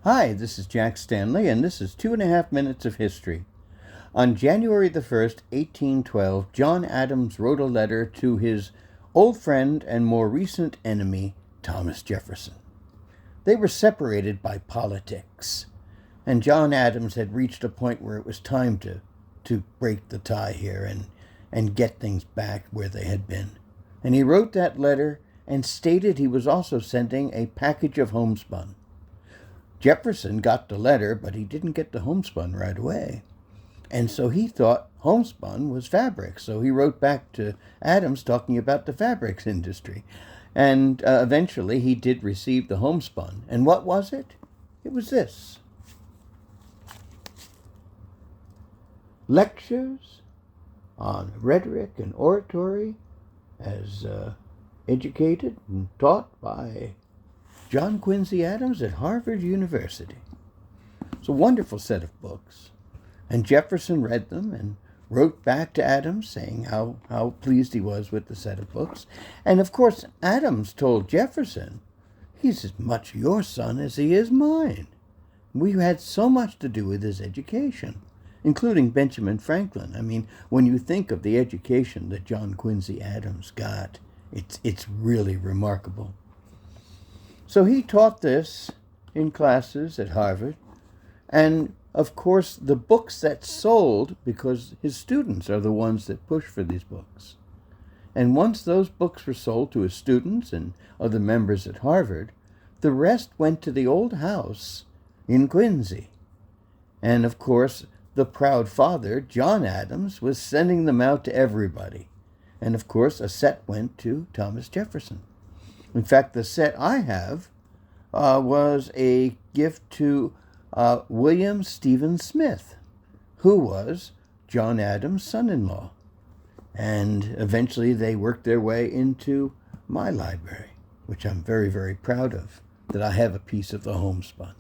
Hi, this is Jack Stanley, and this is 2.5 Minutes of History. On January the 1st, 1812, John Adams wrote a letter to his old friend and more recent enemy, Thomas Jefferson. They were separated by politics, and John Adams had reached a point where it was time to break the tie here and get things back where they had been. And he wrote that letter and stated he was also sending a package of homespun. Jefferson got the letter, but he didn't get the homespun right away. And so he thought homespun was fabric. So he wrote back to Adams talking about the fabrics industry. And eventually he did receive the homespun. And what was it? It was this. Lectures on rhetoric and oratory as educated and taught by John Quincy Adams at Harvard University. It's a wonderful set of books. And Jefferson read them and wrote back to Adams saying how pleased he was with the set of books. And of course, Adams told Jefferson, he's as much your son as he is mine. We had so much to do with his education, including Benjamin Franklin. I mean, when you think of the education that John Quincy Adams got, it's really remarkable. So he taught this in classes at Harvard, and of course the books that sold, because his students are the ones that push for these books. And once those books were sold to his students and other members at Harvard, the rest went to the old house in Quincy. And of course, the proud father, John Adams, was sending them out to everybody. And of course, a set went to Thomas Jefferson. In fact, the set I have was a gift to William Stephen Smith, who was John Adams' son-in-law. And eventually they worked their way into my library, which I'm very, very proud of, that I have a piece of the homespun.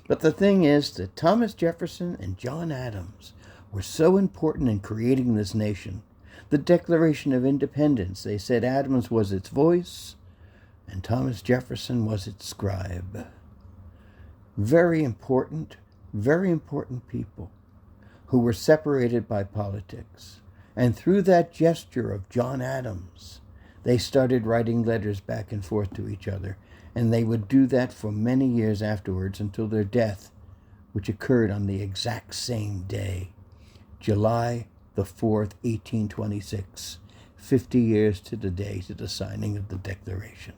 But the thing is that Thomas Jefferson and John Adams were so important in creating this nation. The Declaration of Independence, they said Adams was its voice, and Thomas Jefferson was its scribe. Very important people who were separated by politics. And through that gesture of John Adams, they started writing letters back and forth to each other. And they would do that for many years afterwards until their death, which occurred on the exact same day, July the 4th, 1826, 50 years to the day to the signing of the Declaration.